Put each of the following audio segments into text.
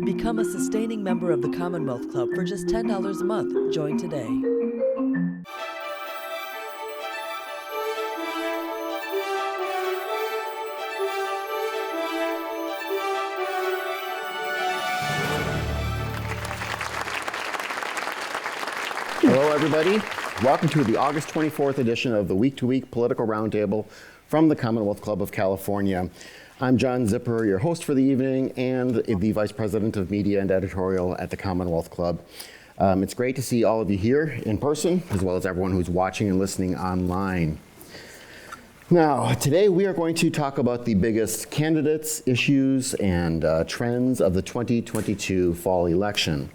Become a sustaining member of the Commonwealth Club for just $10 a month. Join today. Hello, everybody. Welcome to the August 24th edition of the Week to Week Political Roundtable from the Commonwealth Club of California. I'm John Zipper, your host for the evening and the Vice President of Media and Editorial at the Commonwealth Club. It's great to see all of you here in person, as well as everyone who's watching and listening online. Now, today we are going to talk about the biggest candidates, issues, and trends of the 2022 fall election.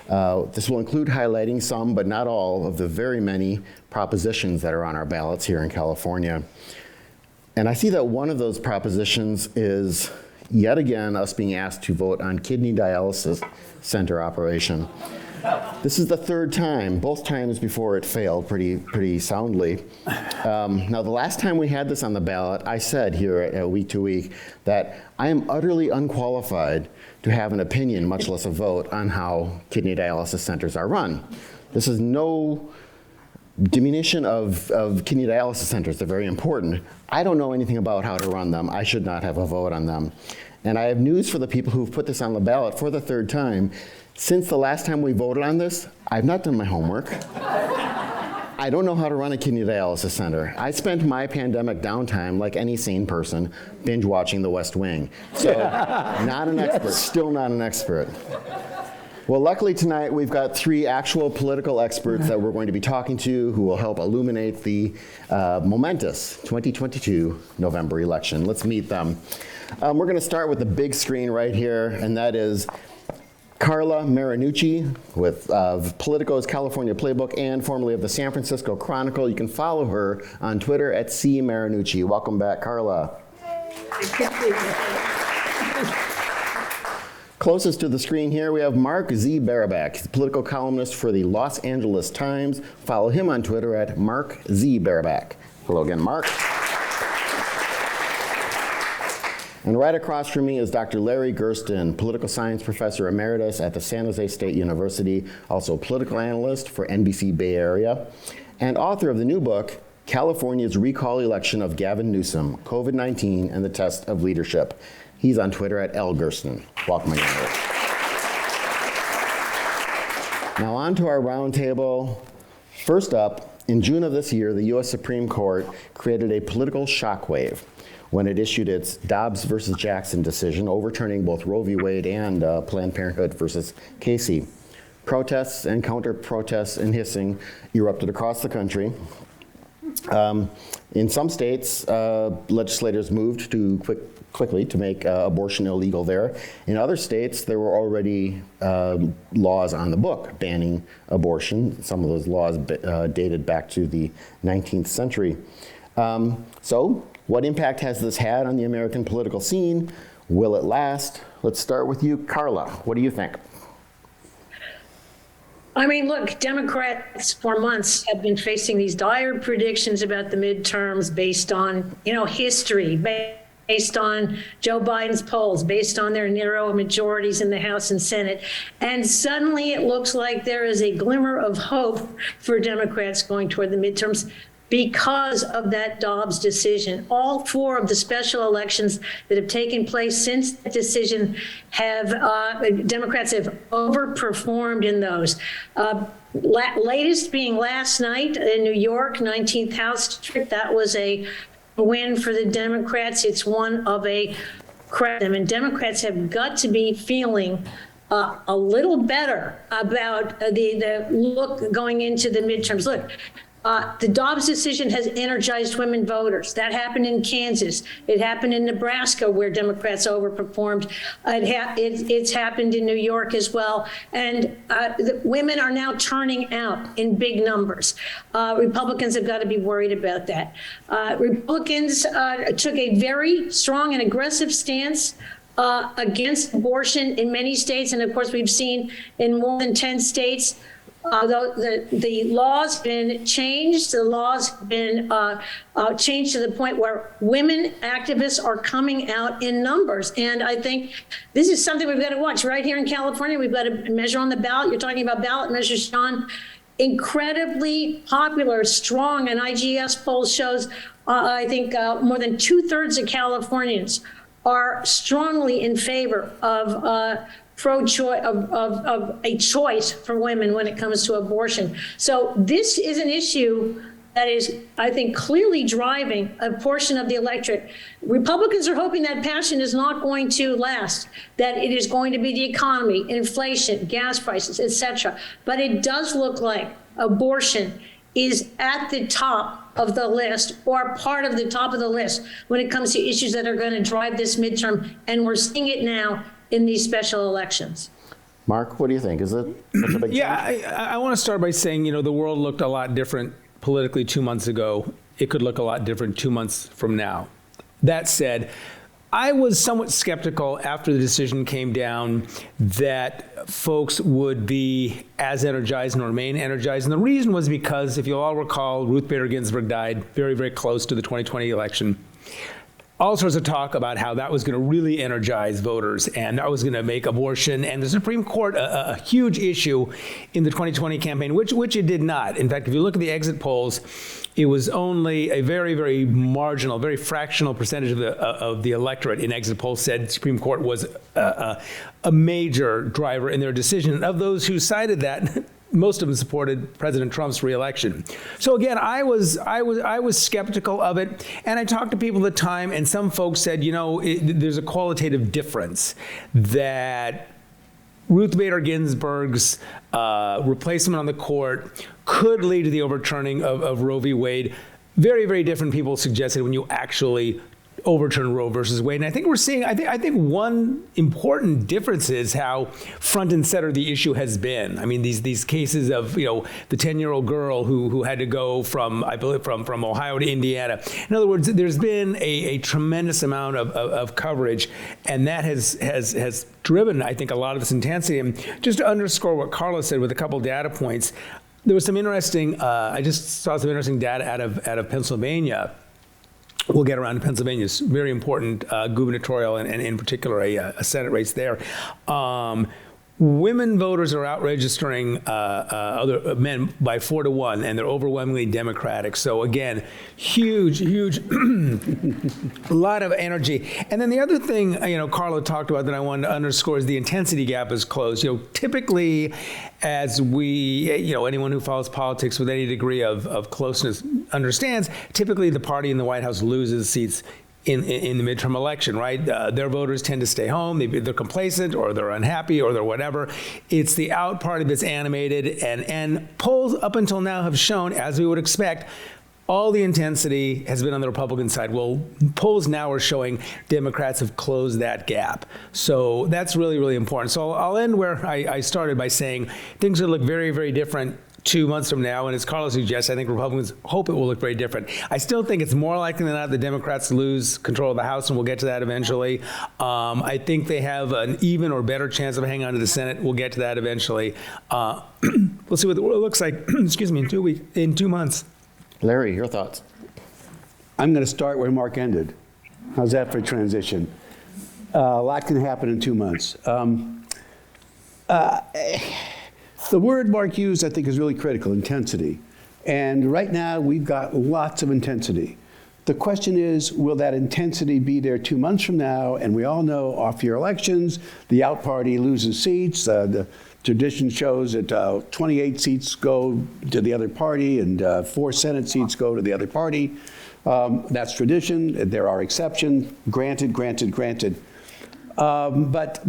This will include highlighting some, but not all, of the very many propositions that are on our ballots here in California. And I see that one of those propositions is, yet again, us being asked to vote on kidney dialysis center operation. This is the third time, both times before it failed pretty soundly. Now, the last time we had this on the ballot, I said here at Week to Week that I am utterly unqualified to have an opinion, much less a vote, on how kidney dialysis centers are run. This is no diminution of kidney dialysis centers. They're very important. I don't know anything about how to run them. I should not have a vote on them. And I have news for the people who've put this on the ballot for the third time. Since the last time we voted on this, I've not done my homework. I don't know how to run a kidney dialysis center. I spent my pandemic downtime, like any sane person, binge watching The West Wing. So, not an expert, still not an expert. Well, luckily tonight we've got three actual political experts that we're going to be talking to who will help illuminate the momentous 2022 November election. Let's meet them. We're going to start with the big screen right here, and that is Carla Marinucci with Politico's California Playbook and formerly of the San Francisco Chronicle. You can follow her on Twitter at @CMarinucci. Welcome back, Carla. Closest to the screen here, we have Mark Z. Barabak, the political columnist for the Los Angeles Times. Follow him on Twitter at Mark Z. Barabak. Hello again, Mark. And right across from me is Dr. Larry Gersten, political science professor emeritus at the San Jose State University, also political analyst for NBC Bay Area, and author of the new book, California's Recall Election of Gavin Newsom, COVID-19 and the Test of Leadership. He's on Twitter at @LGersten. Welcome again. Now on to our roundtable. First up, in June of this year, the U.S. Supreme Court created a political shockwave when it issued its Dobbs versus Jackson decision, overturning both Roe v. Wade and Planned Parenthood versus Casey. Protests and counter-protests and hissing erupted across the country. In some states, legislators moved quickly to make abortion illegal there. In other states, there were already laws on the book banning abortion. Some of those laws dated back to the 19th century. So, what impact has this had on the American political scene? Will it last? Let's start with you, Carla. What do you think? I mean, look, Democrats for months have been facing these dire predictions about the midterms based on, history, based on Joe Biden's polls, based on their narrow majorities in the House and Senate. And suddenly it looks like there is a glimmer of hope for Democrats going toward the midterms because of that Dobbs decision. All four of the special elections that have taken place since that decision have, Democrats have overperformed in those. Latest being last night in New York, 19th House District, that was a win for the Democrats. It's one of a crowd. And Democrats have got to be feeling a little better about the look going into the midterms. Look, the Dobbs decision has energized women voters. That happened in Kansas. It happened in Nebraska, where Democrats overperformed. It's happened in New York as well. And the women are now turning out in big numbers. Republicans have got to be worried about that. Republicans took a very strong and aggressive stance against abortion in many states. And of course, we've seen in more than 10 states The laws have been changed. The laws have been changed to the point where women activists are coming out in numbers. And I think this is something we've got to watch. Right here in California, we've got to measure on the ballot. You're talking about ballot measures, Sean. Incredibly popular, strong, and IGS poll shows, I think more than 2/3 of Californians are strongly in favor of pro-choice, of a choice for women when it comes to abortion. So this is an issue that is, I think, clearly driving a portion of the electorate. Republicans are hoping that passion is not going to last, that it is going to be the economy, inflation, gas prices, et cetera. But it does look like abortion is at the top of the list, or part of the top of the list, when it comes to issues that are going to drive this midterm. And we're seeing it now in these special elections. Mark, what do you think? Is it a big Yeah, I want to start by saying, the world looked a lot different politically 2 months ago. It could look a lot different 2 months from now. That said, I was somewhat skeptical after the decision came down that folks would be as energized and remain energized. And the reason was because, if you'll all recall, Ruth Bader Ginsburg died very, very close to the 2020 election. All sorts of talk about how that was going to really energize voters, and that was going to make abortion and the Supreme Court a huge issue in the 2020 campaign, which it did not. In fact, if you look at the exit polls, it was only a very, very marginal, very fractional percentage of the electorate in exit polls said the Supreme Court was a major driver in their decision. And of those who cited that, most of them supported President Trump's reelection. So again, I was skeptical of it, and I talked to people at the time, and some folks said, there's a qualitative difference that Ruth Bader Ginsburg's replacement on the court could lead to the overturning of Roe v. Wade. Very, very different people suggested when you actually overturn Roe versus Wade. And I think we're seeing, I think one important difference is how front and center the issue has been. I mean, these cases of, the 10-year-old girl who had to go from, I believe, from Ohio to Indiana. In other words, there's been a tremendous amount of coverage, and that has driven, I think, a lot of this intensity. And just to underscore what Carla said with a couple data points, there was some interesting, I just saw some interesting data out of Pennsylvania. We'll get around to Pennsylvania's very important gubernatorial and in particular a Senate race there. Women voters are out-registering other men by 4 to 1, and they're overwhelmingly Democratic. So again, huge, a lot of energy. And then the other thing, Carla talked about that I wanted to underscore is the intensity gap is closed. Typically, as we, anyone who follows politics with any degree of closeness understands, typically the party in the White House loses seats in the midterm election, right? Their voters tend to stay home. They're complacent, or they're unhappy, or they're whatever. It's the out party that's animated, and polls up until now have shown, as we would expect, all the intensity has been on the Republican side. Well, polls now are showing Democrats have closed that gap. So that's really, really important. So I'll end where I started by saying things will look very, very different 2 months from now, and as Carla suggests, I think Republicans hope it will look very different. I still think it's more likely than not the Democrats lose control of the House, and we'll get to that eventually. I think they have an even or better chance of hanging on to the Senate. We'll get to that eventually. We'll see what the world looks like, in 2 months. Larry, your thoughts? I'm going to start where Mark ended. How's that for a transition? A lot can happen in 2 months. The word Mark used, I think, is really critical, intensity. And right now, we've got lots of intensity. The question is, will that intensity be there 2 months from now? And we all know off-year elections, the out party loses seats. The tradition shows that 28 seats go to the other party and 4 Senate seats go to the other party. That's tradition. There are exceptions. Granted. But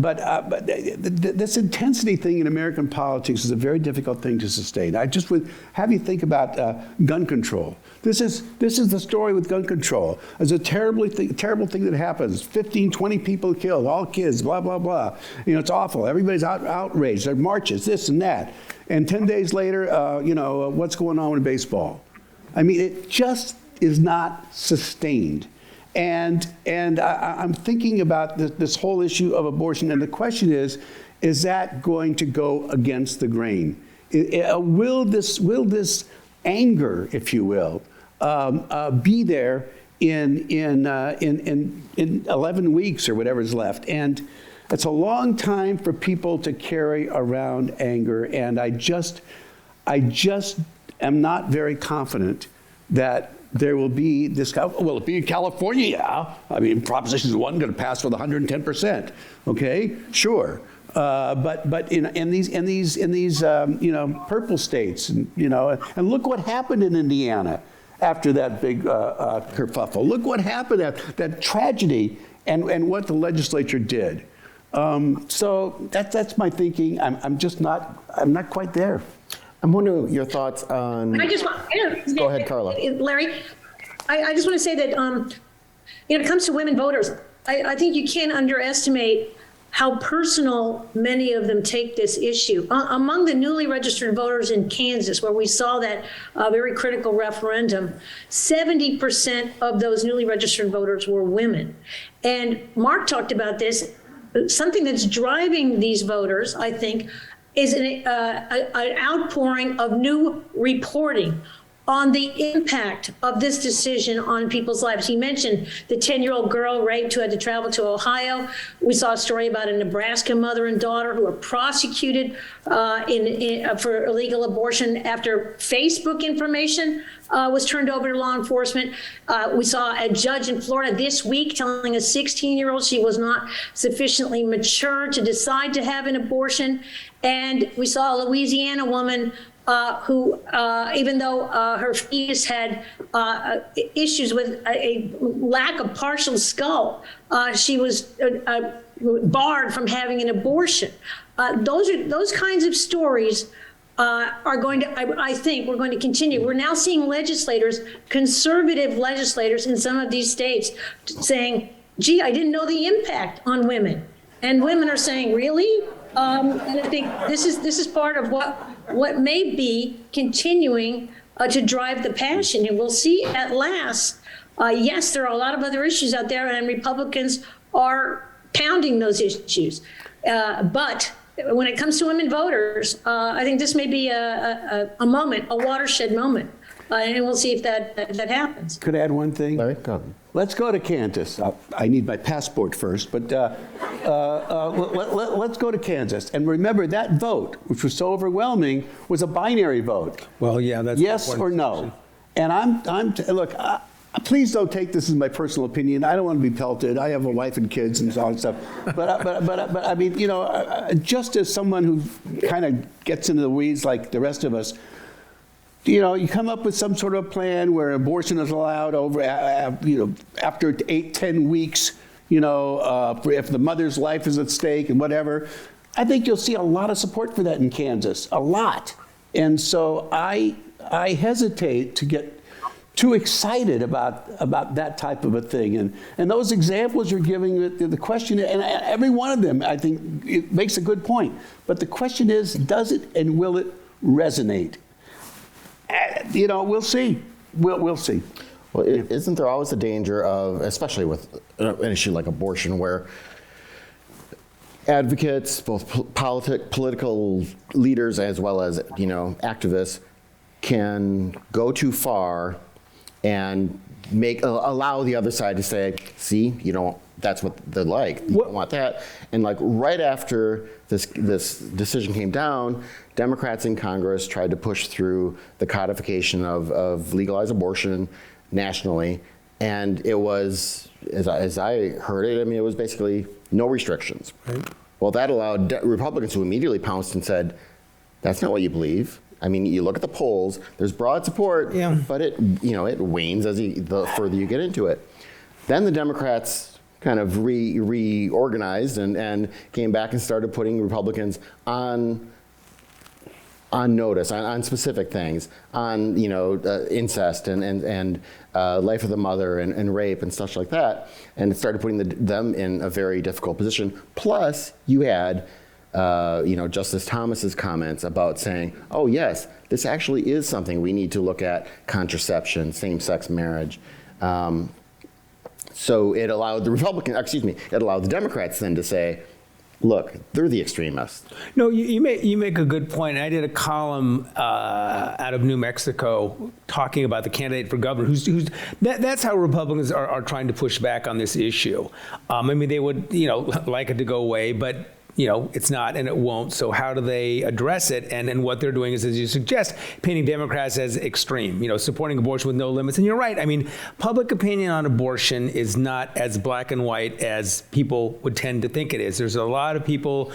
this intensity thing in American politics is a very difficult thing to sustain. I just would have you think about gun control. This is the story with gun control. There's a terrible thing that happens. 15, 20 people killed, all kids, blah, blah, blah. It's awful. Everybody's outraged. There are marches, this and that. And 10 days later, what's going on with baseball? I mean, it just is not sustained. And I'm thinking about this whole issue of abortion, and the question is that going to go against the grain? Will this anger, if you will, be there in 11 weeks or whatever is left? And it's a long time for people to carry around anger, and I just am not very confident that there will be this. Will it be in California? Yeah. I mean, Proposition 1 going to pass with 110%. Okay, sure. But in these purple states, and look what happened in Indiana after that big kerfuffle. Look what happened at that tragedy, and what the legislature did. So that's my thinking. I'm not quite there. I'm wondering your thoughts on. Go ahead, Carla. Larry, I just want to say that when it comes to women voters, I think you can't underestimate how personal many of them take this issue. Among the newly registered voters in Kansas, where we saw that very critical referendum, 70% of those newly registered voters were women. And Mark talked about this. Something that's driving these voters, I think, is an outpouring of new reporting on the impact of this decision on people's lives. He mentioned the 10-year-old girl raped who had to travel to Ohio. We saw a story about a Nebraska mother and daughter who were prosecuted for illegal abortion after Facebook information was turned over to law enforcement. We saw a judge in Florida this week telling a 16-year-old she was not sufficiently mature to decide to have an abortion. And we saw a Louisiana woman who, even though her fetus had issues with a lack of partial skull, she was barred from having an abortion. Those kinds of stories are going to, I think, we're going to continue. We're now seeing legislators, conservative legislators in some of these states saying, gee, I didn't know the impact on women. And women are saying, really? And I think this is part of what may be continuing to drive the passion. And we'll see at last, yes, there are a lot of other issues out there, and Republicans are pounding those issues. But when it comes to women voters, I think this may be a moment, a watershed moment. And we'll see if that happens. Could I add one thing? Larry, go ahead. Let's go to Kansas. I need my passport first, but let's go to Kansas. And remember, that vote, which was so overwhelming, was a binary vote. Well, yeah, that's yes or no. And look, please don't take this as my personal opinion. I don't want to be pelted. I have a wife and kids and all that stuff. But I mean, just as someone who kind of gets into the weeds like the rest of us, you come up with some sort of plan where abortion is allowed over, after 8-10 weeks, if the mother's life is at stake and whatever. I think you'll see a lot of support for that in Kansas, a lot. And so I hesitate to get too excited about that type of a thing. And those examples you're giving, the question, and every one of them, I think, it makes a good point. But the question is, does it and will it resonate? We'll see. We'll see. Well, isn't there always a danger of, especially with an issue like abortion, where advocates, both political leaders as well as activists, can go too far and allow the other side to say, see, that's what they're like. You don't want that. And like right after this decision came down, Democrats in Congress tried to push through the codification of legalized abortion nationally. And it was, as I heard it, it was basically no restrictions. Right. Well, that allowed Republicans who immediately pounced and said, that's not what you believe. I mean, you look at the polls, there's broad support, but it wanes the further you get into it. Then the Democrats kind of reorganized and came back and started putting Republicans on notice, on specific things, on incest and life of the mother and rape and stuff like that, and it started putting them in a very difficult position. Plus, you had Justice Thomas's comments about saying, oh yes, this actually is something we need to look at: contraception, same-sex marriage. So it allowed the Democrats then to say, look, they're the extremists. No, you make a good point. I did a column out of New Mexico talking about the candidate for governor. That's how Republicans are trying to push back on this issue. I mean, they would like it to go away, but it's not and it won't. So how do they address it? And what they're doing is, as you suggest, painting Democrats as extreme, supporting abortion with no limits. And you're right. I mean, public opinion on abortion is not as black and white as people would tend to think it is. There's a lot of people,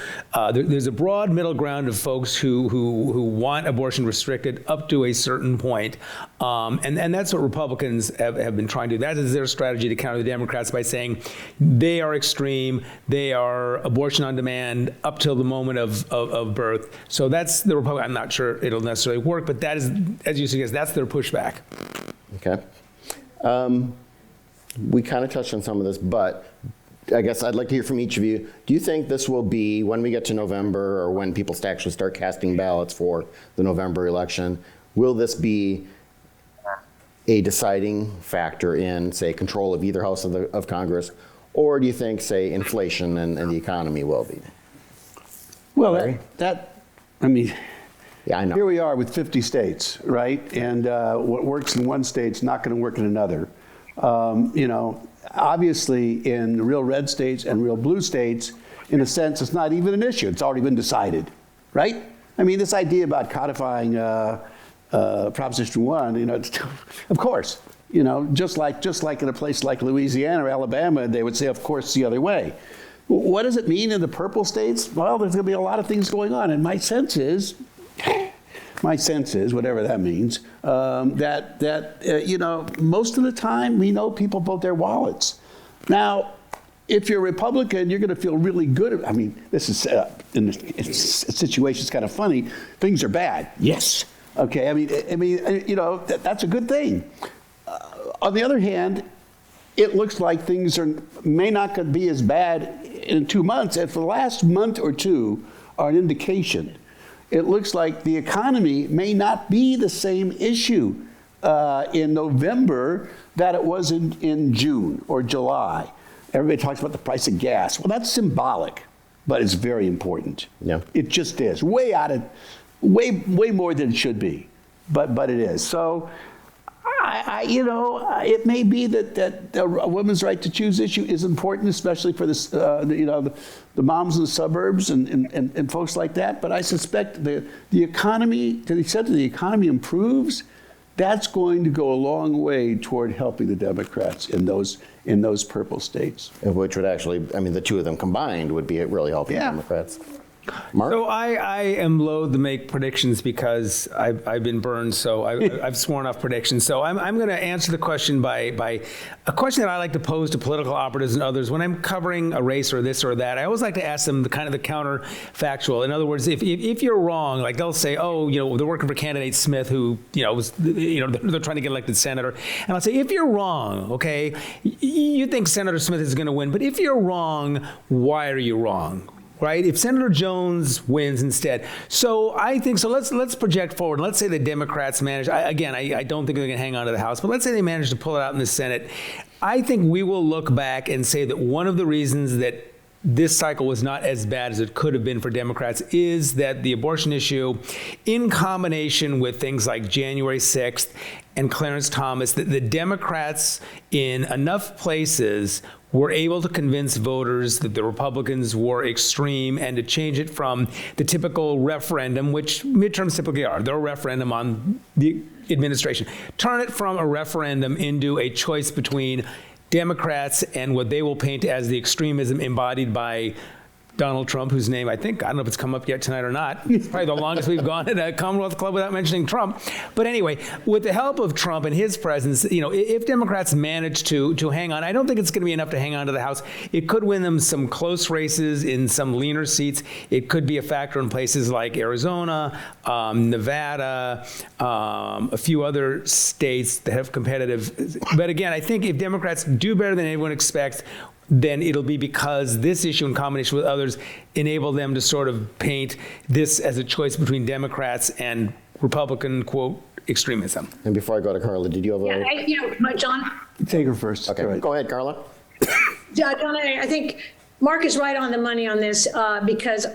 there's a broad middle ground of folks who want abortion restricted up to a certain point. And that's what Republicans have been trying to do. That is their strategy to counter the Democrats by saying they are extreme, they are abortion on demand, up till the moment of birth. So that's the Republican. I'm not sure it'll necessarily work, but that is, as you suggest, that's their pushback. Okay. We kind of touched on some of this, but I guess I'd like to hear from each of you. Do you think this will be, when we get to November or when people actually start casting ballots for the November election, will this be a deciding factor in, say, control of either house of Congress, or do you think, say, inflation and the economy will be? Well, Larry? I mean, Yeah, I know. here we are with 50 states, right? And what works in one state's not going to work in another. Obviously, in real red states and real blue states, in a sense, it's not even an issue. It's already been decided, right? I mean, this idea about codifying Proposition 1, of course, just like in a place like Louisiana or Alabama, they would say, of course, the other way. What does it mean in the purple states? Well, there's going to be a lot of things going on, and my sense is, whatever that means, that most of the time we know people vote their wallets. Now, if you're a Republican, you're going to feel really good. I mean, this is in this situation, it's kind of funny. Things are bad. Yes. Okay. I mean, that's a good thing. On the other hand, it looks like things may not be as bad in 2 months. And for the last month or two are an indication. It looks like the economy may not be the same issue in November that it was in June or July. Everybody talks about the price of gas. Well, that's symbolic, but it's very important. Yeah. It just is. Way more than it should be, but it is. So, it may be that a woman's right to choose issue is important, especially for this, the moms in the suburbs and folks like that. But I suspect the economy, to the extent that the economy improves, that's going to go a long way toward helping the Democrats in those purple states. Which would actually, the two of them combined would be really helping Democrats. Mark? So I am loath to make predictions because I've been burned, so I've sworn off predictions. So I'm going to answer the question by a question that I like to pose to political operatives and others when I'm covering a race or this or that. I always like to ask them the counterfactual. In other words, if you're wrong, like they'll say, they're working for candidate Smith, who was they're trying to get elected senator, and I'll say, if you're wrong, okay, you think Senator Smith is going to win, but if you're wrong, why are you wrong? Right? If Senator Jones wins instead. So I think, so let's project forward. Let's say the Democrats manage, I don't think they're going to hang on to the House, but let's say they manage to pull it out in the Senate. I think we will look back and say that one of the reasons that this cycle was not as bad as it could have been for Democrats is that the abortion issue, in combination with things like January 6th and Clarence Thomas, that the Democrats in enough places were able to convince voters that the Republicans were extreme and to change it from the typical referendum, which midterms typically are. They're a referendum on the administration. Turn it from a referendum into a choice between Democrats and what they will paint as the extremism embodied by Donald Trump, whose name I don't know if it's come up yet tonight or not. It's probably the longest we've gone at a Commonwealth Club without mentioning Trump. But anyway, with the help of Trump and his presence, if Democrats manage to hang on, I don't think it's going to be enough to hang on to the House. It could win them some close races in some leaner seats. It could be a factor in places like Arizona, Nevada, a few other states that have competitive. But again, I think if Democrats do better than anyone expects, then it'll be because this issue in combination with others enable them to sort of paint this as a choice between Democrats and Republican, quote, extremism. And before I go to Carla, did you have John? Take her first. Okay, go ahead, Carla. Yeah, John, I think Mark is right on the money on this because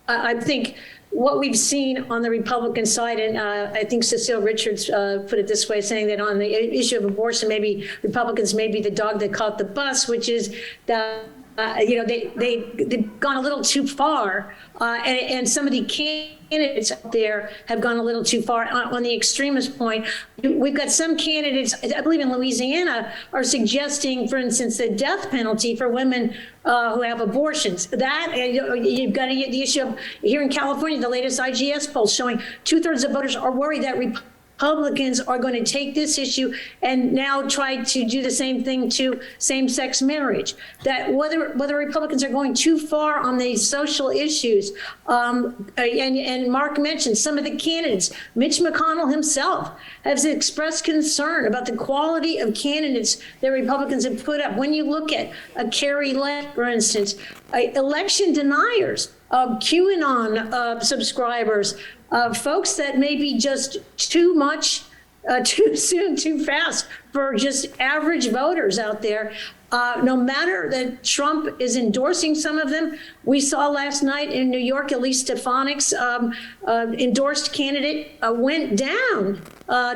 I think what we've seen on the Republican side, and I think Cecile Richards put it this way, saying that on the issue of abortion, maybe Republicans may be the dog that caught the bus, which is that they've gone a little too far, and some of the candidates out there have gone a little too far. On the extremist point, we've got some candidates, I believe in Louisiana, are suggesting, for instance, the death penalty for women who have abortions. That, you've got the issue of, here in California, the latest IGS poll showing 2/3 of voters are worried that Republicans are going to take this issue and now try to do the same thing to same-sex marriage. That whether Republicans are going too far on these social issues, and Mark mentioned some of the candidates. Mitch McConnell himself has expressed concern about the quality of candidates that Republicans have put up. When you look at Carrie Lake, for instance, election deniers, QAnon subscribers, folks that may be just too much, too soon, too fast for just average voters out there. No matter that Trump is endorsing some of them, we saw last night in New York, Elise Stefanik's endorsed candidate went down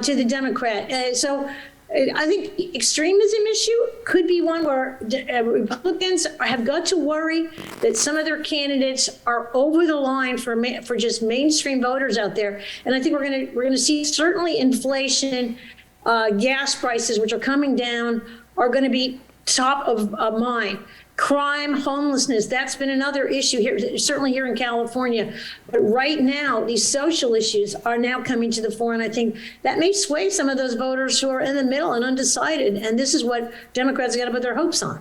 to the Democrat. So I think extremism issue could be one where Republicans have got to worry that some of their candidates are over the line for just mainstream voters out there. And I think we're going to see certainly inflation, gas prices, which are coming down, are going to be top of mind. Crime, homelessness, that's been another issue here, certainly here in California. But right now, these social issues are now coming to the fore, and I think that may sway some of those voters who are in the middle and undecided. And this is what Democrats got to put their hopes on.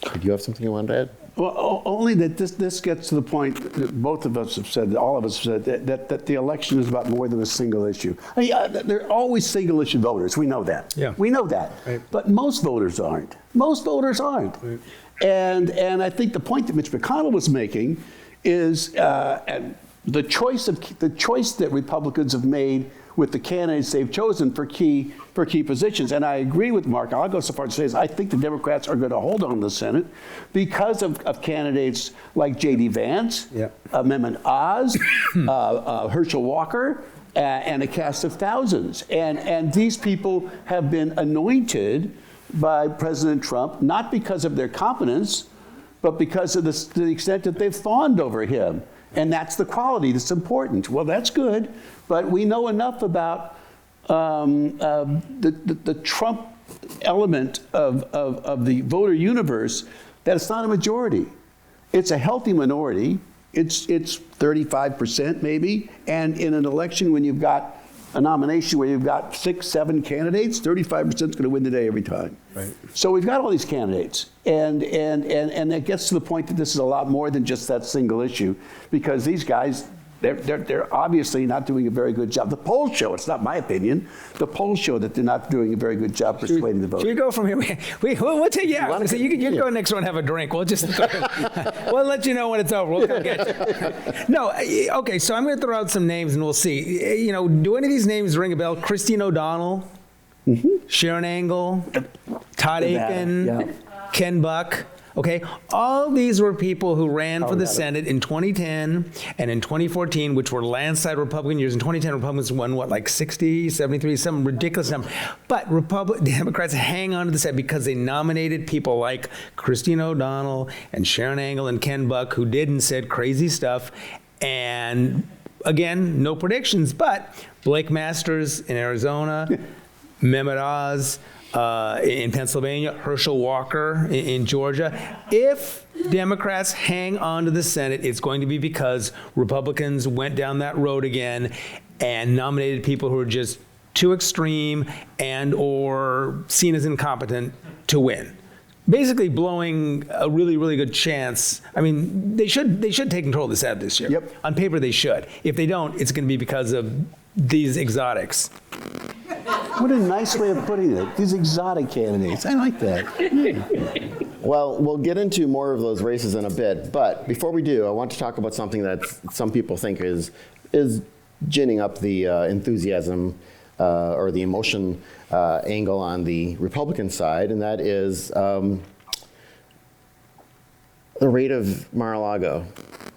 Do you have something you wanted to add? Well, only that this gets to the point that both of us have said, all of us have said, that the election is about more than a single issue. I mean, there are always single issue voters. We know that. Yeah. We know that. Right. But most voters aren't. Most voters aren't. Right. And I think the point that Mitch McConnell was making is the choice that Republicans have made with the candidates they've chosen for key positions. And I agree with Mark. I'll go so far as to say I think the Democrats are going to hold on to the Senate because of candidates like J.D. Vance, Mehmet Oz, Herschel Walker, and a cast of thousands. And these people have been anointed by President Trump, not because of their competence, but because of the extent that they've fawned over him. And that's the quality that's important. Well, that's good, but we know enough about the Trump element of the voter universe that it's not a majority. It's a healthy minority. It's 35% maybe, and in an election when you've got a nomination where you've got 6, 7 candidates, 35% is going to win the day every time. Right. So we've got all these candidates, and that gets to the point that this is a lot more than just that single issue, because these guys, they're obviously not doing a very good job. The polls show, it's not my opinion, the polls show that they're not doing a very good job persuading the voters. Should we go from here? We'll take you out. So you can go next door and have a drink. We'll just we'll let you know when it's over. We'll come get you. No, okay. So I'm going to throw out some names and we'll see. You know, do any of these names ring a bell? Christine O'Donnell, Sharon Angle, Todd Akin, Ken Buck. Okay, all these were people who ran for the Senate in 2010 and in 2014, which were landslide Republican years. In 2010, Republicans won, what, like 60, 73, some ridiculous number. But Democrats hang on to the Senate because they nominated people like Christine O'Donnell and Sharon Angle and Ken Buck, who did and said crazy stuff. And again, no predictions, but Blake Masters in Arizona, Mehmet Oz in Pennsylvania, Herschel Walker in Georgia. If Democrats hang on to the Senate, it's going to be because Republicans went down that road again and nominated people who are just too extreme and or seen as incompetent to win. Basically blowing a really, really good chance. I mean, they should take control of the Senate this year. Yep. On paper, they should. If they don't, it's going to be because of these exotics. What a nice way of putting it. These exotic candidates. I like that. Well, we'll get into more of those races in a bit, but before we do, I want to talk about something that some people think is ginning up the enthusiasm or the emotion angle on the Republican side, and that is The raid of Mar-a-Lago.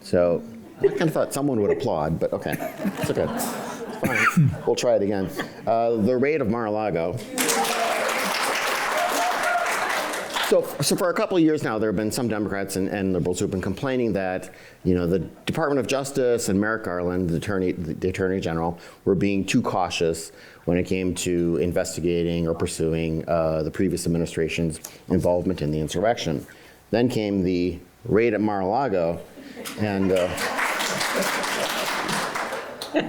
So I kind of thought someone would applaud, but okay, it's okay. It's fine. We'll try it again. The raid of Mar-a-Lago. So for a couple of years now, there have been some Democrats and liberals who've been complaining that, the Department of Justice and Merrick Garland, the Attorney General, were being too cautious when it came to investigating or pursuing the previous administration's involvement in the insurrection. Then came the raid at Mar-a-Lago, and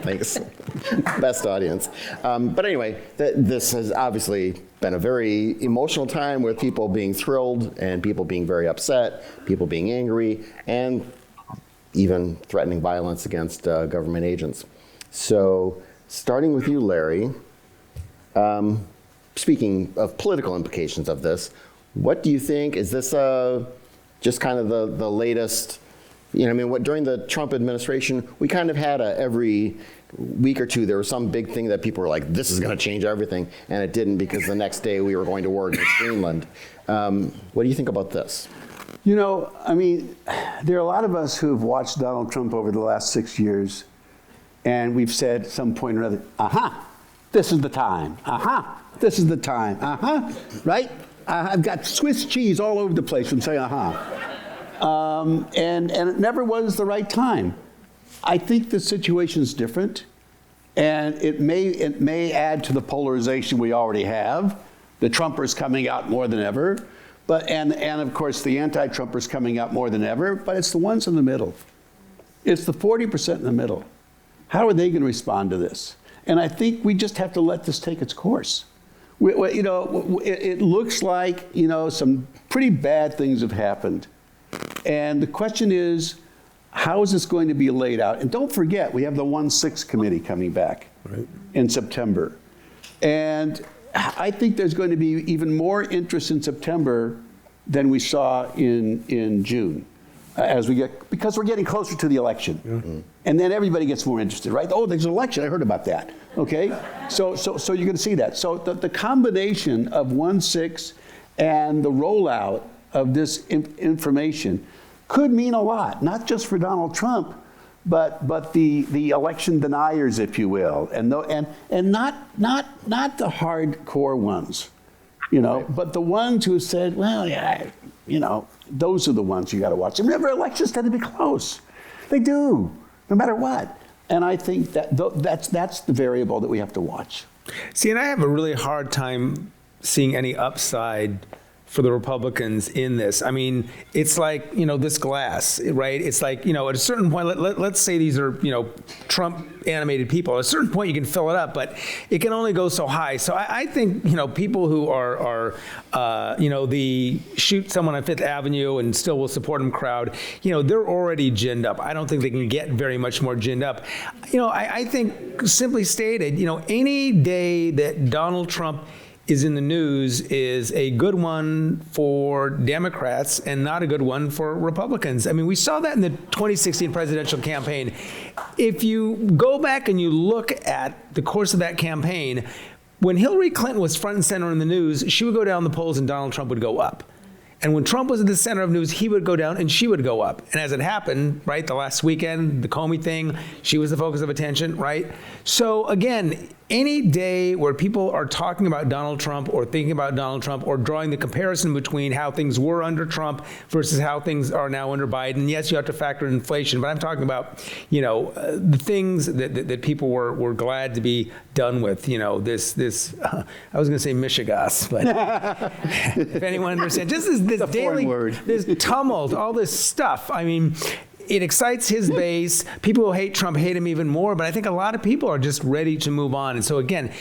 thanks, best audience. But anyway, this has obviously been a very emotional time with people being thrilled and people being very upset, people being angry, and even threatening violence against government agents. So, starting with you, Larry, speaking of political implications of this, what do you think? Is this just kind of the latest? During the Trump administration, we kind of had every week or two, there was some big thing that people were like, this is going to change everything, and it didn't, because the next day we were going to war against Greenland. What do you think about this? There are a lot of us who have watched Donald Trump over the last 6 years, and we've said at some point or other, this is the time. This is the time. Right? I've got Swiss cheese all over the place from saying and it never was the right time. I think the situation's different, and it may add to the polarization we already have. The Trumpers coming out more than ever, and of course the anti-Trumpers coming out more than ever. But it's the ones in the middle. It's the 40% in the middle. How are they going to respond to this? And I think we just have to let this take its course. It looks like some pretty bad things have happened, and the question is, how is this going to be laid out? And don't forget, we have the 1-6 committee coming back in September. And I think there's going to be even more interest in September than we saw in June, because we're getting closer to the election. Mm-hmm. And then everybody gets more interested, right? Oh, there's an election, I heard about that. Okay? So you're going to see that. So the combination of 1-6 and the rollout of this information could mean a lot, not just for Donald Trump, but the election deniers, if you will, and not the hardcore ones, but the ones who said, well, yeah, those are the ones you got to watch. And remember, elections tend to be close. They do, no matter what. And I think that's the variable that we have to watch. See, and I have a really hard time seeing any upside for the Republicans in this. It's like, this glass, right? It's like, at a certain point, let's say these are, Trump animated people. At a certain point, you can fill it up, but it can only go so high. So I think, people who are the shoot someone on Fifth Avenue and still will support him crowd, they're already ginned up. I don't think they can get very much more ginned up. I think, simply stated, any day that Donald Trump is in the news is a good one for Democrats and not a good one for Republicans. We saw that in the 2016 presidential campaign. If you go back and you look at the course of that campaign, when Hillary Clinton was front and center in the news, she would go down the polls and Donald Trump would go up. And when Trump was at the center of news, he would go down and she would go up. And as it happened, right, the last weekend, the Comey thing, she was the focus of attention, right? So again, any day where people are talking about Donald Trump or thinking about Donald Trump or drawing the comparison between how things were under Trump versus how things are now under Biden, yes, you have to factor in inflation, but I'm talking about, the things that people were glad to be done with, this I was going to say mishigas, but if anyone understands, just this daily word, this tumult, all this stuff. It excites his base. People who hate Trump hate him even more, but I think a lot of people are just ready to move on. And so again,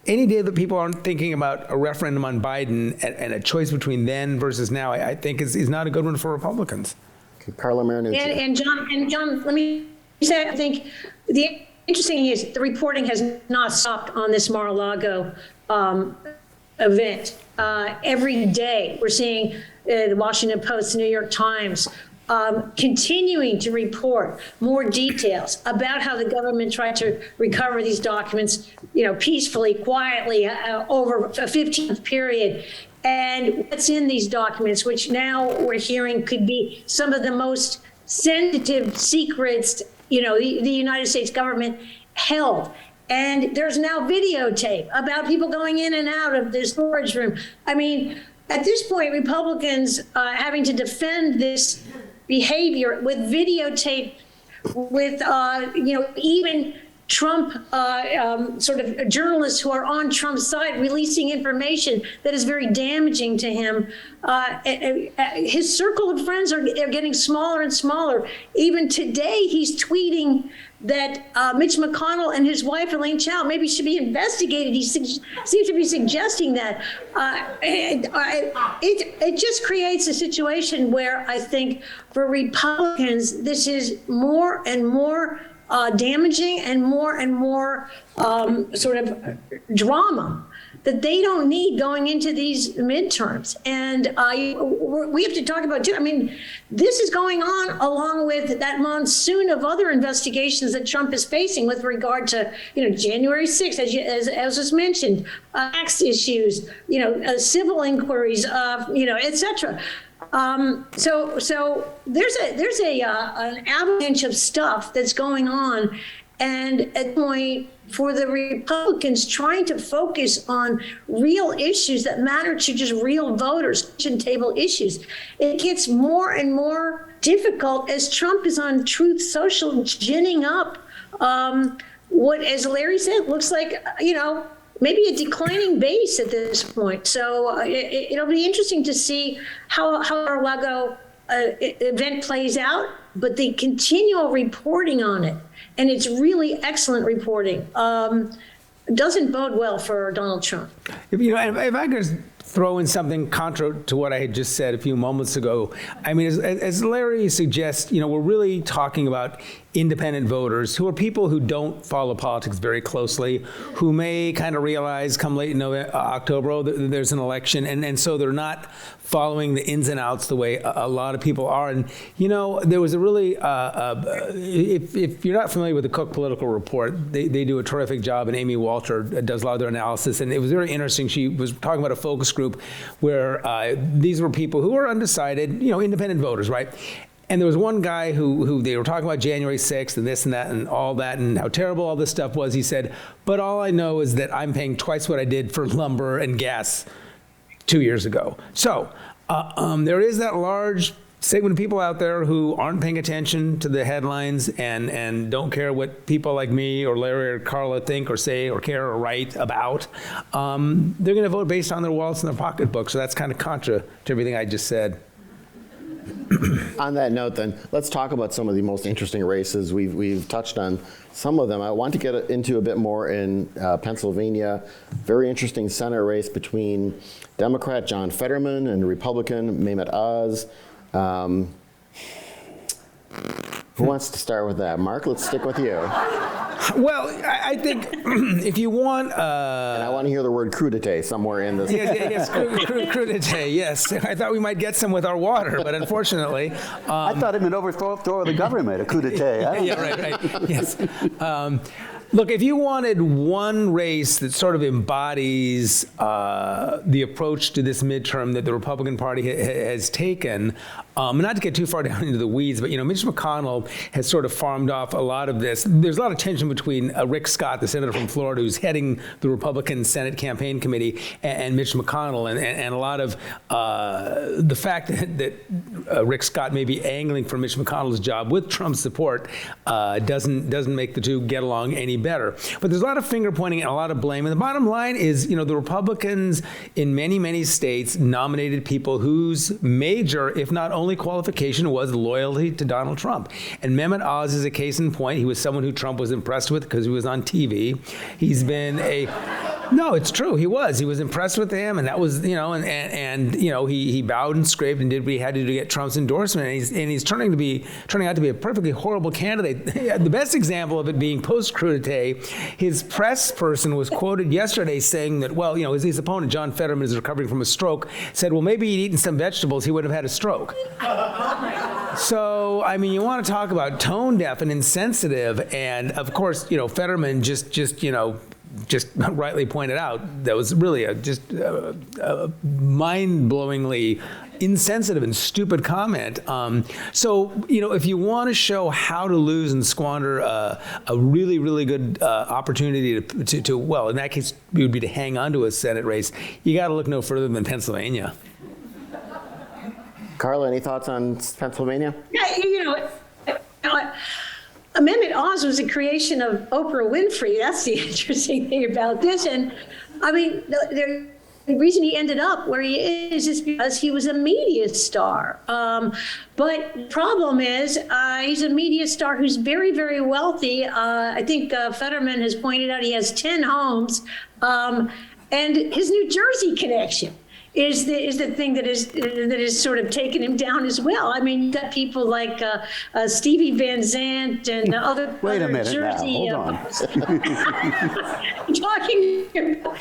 any day that people aren't thinking about a referendum on Biden and a choice between then versus now, I think is not a good one for Republicans. Okay, Carla Marinucci. And John, let me say, I think the interesting thing is the reporting has not stopped on this Mar-a-Lago event. Every day we're seeing the Washington Post, the New York Times, continuing to report more details about how the government tried to recover these documents, peacefully, quietly, over a 15-month period. and what's in these documents, which now we're hearing could be some of the most sensitive secrets, the United States government held. And there's now videotape about people going in and out of the storage room. I mean, at this point, Republicans having to defend this behavior with videotape, with, even Trump sort of journalists who are on Trump's side releasing information that is very damaging to him. His circle of friends are getting smaller and smaller. Even today, he's tweeting that Mitch McConnell and his wife, Elaine Chao, maybe should be investigated. He seems to be suggesting that. It just creates a situation where I think for Republicans, this is more and more damaging and more sort of drama that they don't need going into these midterms. And we have to talk about too. I mean, this is going on along with that monsoon of other investigations that Trump is facing with regard to, January 6th, as was mentioned, tax issues, civil inquiries, et cetera. So there's an avalanche of stuff that's going on, and at the point for the Republicans trying to focus on real issues that matter to just real voters, kitchen table issues, it gets more and more difficult as Trump is on Truth Social ginning up what, as Larry said, looks like maybe a declining base at this point. So it'll be interesting to see how Mar-a-Lago event plays out, but the continual reporting on it, and it's really excellent reporting, doesn't bode well for Donald Trump. If I could throw in something contra to what I had just said a few moments ago, I mean, as Larry suggests, we're really talking about independent voters who are people who don't follow politics very closely, who may kind of realize come late in October that there's an election, and so they're not following the ins and outs the way a lot of people are. And, there was a really, if you're not familiar with the Cook Political Report, they do a terrific job, and Amy Walter does a lot of their analysis, and it was very interesting. She was talking about a focus group where these were people who were undecided, independent voters, right? And there was one guy who they were talking about January 6th and this and that and all that and how terrible all this stuff was. He said, but all I know is that I'm paying twice what I did for lumber and gas 2 years ago. So there is that large segment of people out there who aren't paying attention to the headlines and don't care what people like me or Larry or Carla think or say or care or write about. They're going to vote based on their wallets and their pocketbook. So that's kind of contra to everything I just said. On that note, then, let's talk about some of the most interesting races. We've touched on some of them. I want to get into a bit more in Pennsylvania. Very interesting Senate race between Democrat John Fetterman and Republican Mehmet Oz. Who wants to start with that? Mark, let's stick with you. Well, I think if you want... and I want to hear the word crudité somewhere in this. Yes, crudité, yes. I thought we might get some with our water, but unfortunately... I thought it meant overthrow of the government, a coup d'etat. Yeah, right, yes. Look, if you wanted one race that sort of embodies the approach to this midterm that the Republican Party has taken, not to get too far down into the weeds, but Mitch McConnell has sort of farmed off a lot of this. There's a lot of tension between Rick Scott, the senator from Florida, who's heading the Republican Senate Campaign Committee, and Mitch McConnell, and a lot of the fact that Rick Scott may be angling for Mitch McConnell's job with Trump's support doesn't make the two get along any better. But there's a lot of finger pointing and a lot of blame. And the bottom line is, the Republicans in many, many states nominated people whose major, if not only qualification, was loyalty to Donald Trump. And Mehmet Oz is a case in point. He was someone who Trump was impressed with because he was on TV. He's been no, it's true. He was impressed with him, and that was, he bowed and scraped and did what he had to do to get Trump's endorsement. And he's turning out to be a perfectly horrible candidate. The best example of it being post-crudité, his press person was quoted yesterday saying that, his opponent, John Fetterman, is recovering from a stroke, said, well, maybe he'd eaten some vegetables, he would have had a stroke. So, you want to talk about tone deaf and insensitive, and of course, Fetterman just just rightly pointed out, that was really just a mind-blowingly insensitive and stupid comment. So, if you want to show how to lose and squander a really, really good opportunity to, well, in that case, it would be to hang on to a Senate race, you got to look no further than Pennsylvania. Carla, any thoughts on Pennsylvania? Yeah, Amendment Oz was a creation of Oprah Winfrey. That's the interesting thing about this. And I mean, the reason he ended up where he is because he was a media star. But the problem is he's a media star who's very, very wealthy. I think Fetterman has pointed out he has 10 homes. And his New Jersey connection is the thing that is sort of taken him down as well. I mean, you got people like Stevie Van Zandt and other Wait a minute Jersey. now, hold on. Talking about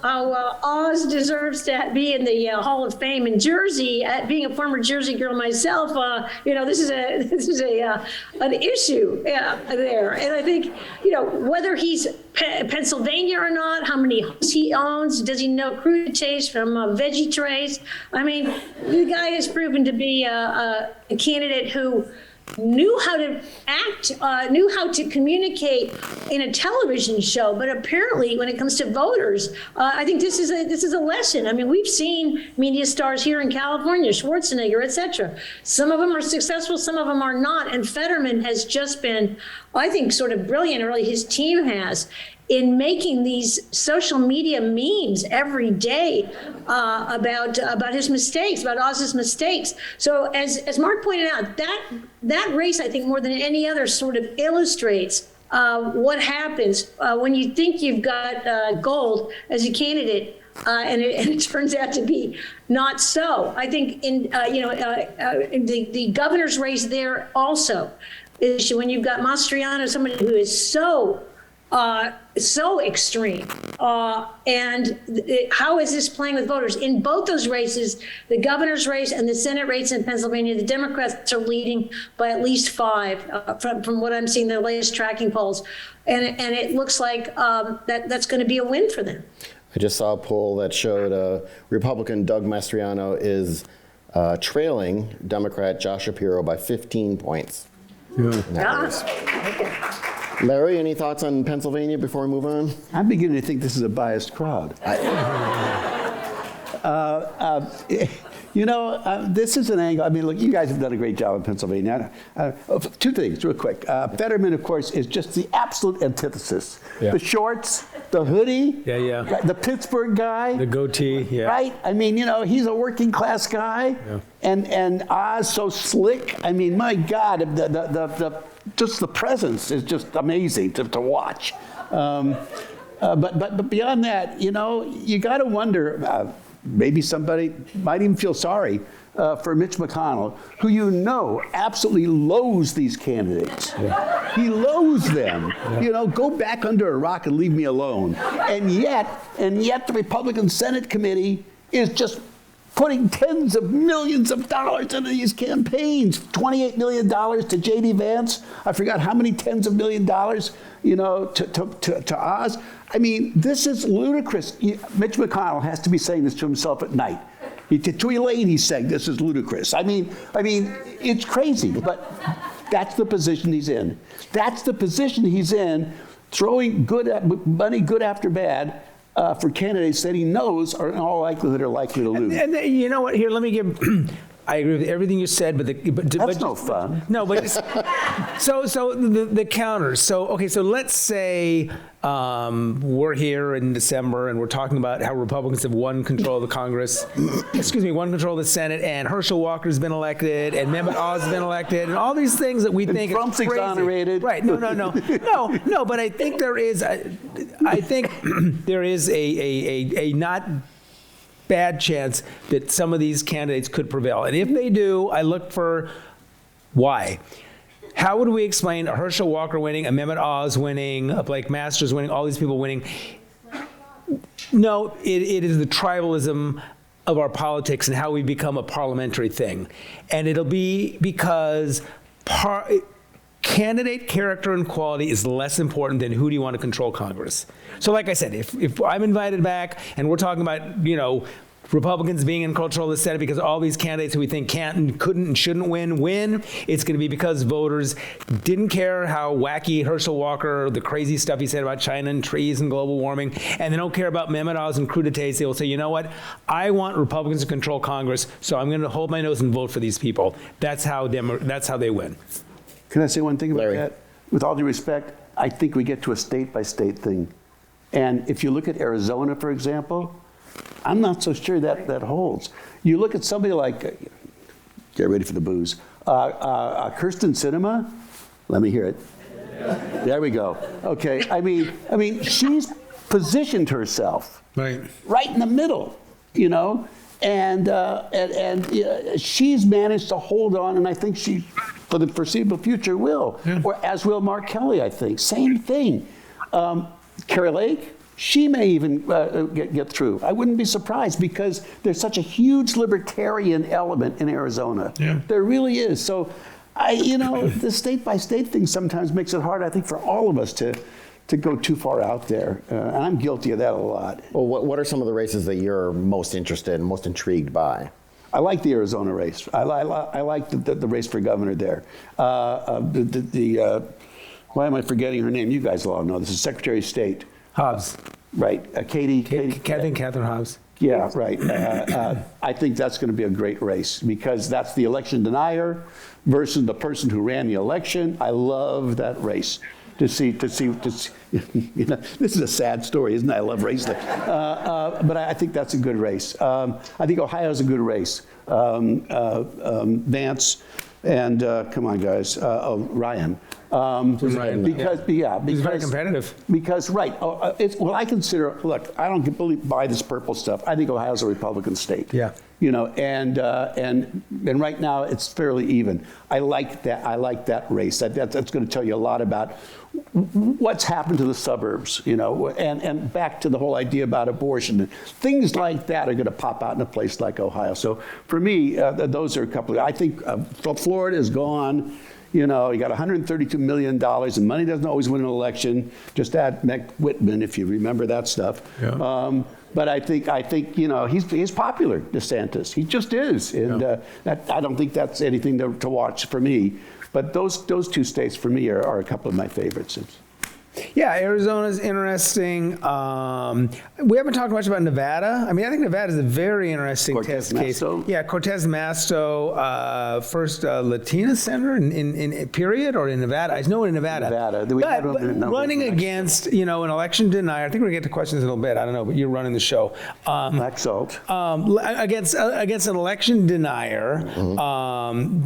how Oz deserves to be in the Hall of Fame in Jersey. Being a former Jersey girl myself, this is an issue there. And I think whether he's Pennsylvania or not, how many homes he owns, does he know crudités from veggie trays? I mean, the guy has proven to be a candidate who knew how to act, knew how to communicate in a television show, but apparently when it comes to voters, I think this is a lesson. I mean, we've seen media stars here in California, Schwarzenegger, etc. Some of them are successful, some of them are not, and Fetterman has just been, I think, sort of brilliant, or really his team has, in making these social media memes every day about his mistakes, about Oz's mistakes. So as Mark pointed out, that race, I think, more than any other, sort of illustrates what happens when you think you've got gold as a candidate, and it turns out to be not so. I think in the governor's race there also, is when you've got Mastriano, somebody who is so extreme. And how is this playing with voters? In both those races, the governor's race and the Senate race in Pennsylvania, the Democrats are leading by at least 5 from what I'm seeing, the latest tracking polls. And it looks like that's going to be a win for them. I just saw a poll that showed Republican Doug Mastriano is trailing Democrat Josh Shapiro by 15 points. Okay. Larry, any thoughts on Pennsylvania before we move on? I'm beginning to think this is a biased crowd. This is an angle. I mean, look, you guys have done a great job in Pennsylvania. 2 things, real quick. Fetterman, of course, is just the absolute antithesis. Yeah. The shorts, the hoodie, the Pittsburgh guy. The goatee, yeah. Right? I mean, he's a working class guy. Yeah. And Oz so slick. I mean, my God, just the presence is just amazing to watch. But beyond that, you got to wonder, maybe somebody might even feel sorry for Mitch McConnell, who absolutely loathes these candidates. Yeah. He loathes them. Yeah. Go back under a rock and leave me alone. And yet the Republican Senate committee is just putting tens of millions of dollars into these campaigns. $28 million to J.D. Vance. I forgot how many tens of million dollars, to Oz. I mean, this is ludicrous. Mitch McConnell has to be saying this to himself at night. To Elaine, he's saying this is ludicrous. I mean, it's crazy, but that's the position he's in. That's the position he's in, throwing money good after bad, for candidates that he knows are in all likelihood are likely to lose. And you know what? Here, let me give. I agree with everything you said, but that's no fun. No, but so the counters. So okay, so let's say we're here in December and we're talking about how Republicans have won control of the Congress. Won control of the Senate, and Herschel Walker's been elected, and Mehmet Oz has been elected, and all these things that we think Trump's is crazy. Exonerated. Right? No. But I think there is. I think there is a not bad chance that some of these candidates could prevail. And if they do, I look for why. How would we explain a Herschel Walker winning, a Mehmet Oz winning, a Blake Masters winning, all these people winning? No, it is the tribalism of our politics and how we become a parliamentary thing. And it'll be because candidate character and quality is less important than who do you want to control Congress. So like I said, if I'm invited back and we're talking about, Republicans being in control of the Senate because all these candidates who we think can't and couldn't and shouldn't win, it's going to be because voters didn't care how wacky Herschel Walker, the crazy stuff he said about China and trees and global warming, and they don't care about Mehmet Oz and crudités. They will say, you know what, I want Republicans to control Congress, so I'm going to hold my nose and vote for these people. That's how they win. Can I say one thing about Larry. that? With all due respect, I think we get to a state-by-state thing. And if you look at Arizona, for example, I'm not so sure that holds. You look at somebody like, get ready for the booze, Kirsten Sinema. Let me hear it. There we go. Okay, I mean, she's positioned herself Right in the middle, and she's managed to hold on, and I think she, for the foreseeable future, will. Yeah. Or as will Mark Kelly, I think. Same thing. Carrie Lake. She may even get through. I wouldn't be surprised because there's such a huge libertarian element in Arizona. Yeah. There really is. So, the state-by-state thing sometimes makes it hard, I think, for all of us to go too far out there. And I'm guilty of that a lot. Well, what are some of the races that you're most interested and most intrigued by? I like the Arizona race. I like the race for governor there. Why am I forgetting her name? You guys all know. This is Secretary of State. Hobbs. Right. Katie. Catherine Hobbs. Yeah, right. I think that's going to be a great race because that's the election denier versus the person who ran the election. I love that race. To see. This is a sad story, isn't it? I love racing. But I think that's a good race. I think Ohio's a good race. Vance and come on, guys. Ryan. Because He's very competitive. Because I consider. Look, I don't buy this purple stuff. I think Ohio's a Republican state. Yeah. And right now it's fairly even. I like that race. That's going to tell you a lot about what's happened to the suburbs. And back to the whole idea about abortion. Things like that are going to pop out in a place like Ohio. So for me, those are a couple. I think Florida is gone. You got $132 million, and money doesn't always win an election. Just add Mick Whitman, if you remember that stuff. Yeah. But I think he's popular, DeSantis. He just is, and I don't think that's anything to watch for me. But those two states for me are a couple of my favorites. Yeah, Arizona's interesting. We haven't talked much about Nevada. I think Nevada is a very interesting test case. Yeah, Cortez Masto, first Latina senator in period or in Nevada? I know in Nevada. But running against an election denier. I think we're going to get to questions in a little bit. I don't know, but you're running the show. Black salt. Against an election denier.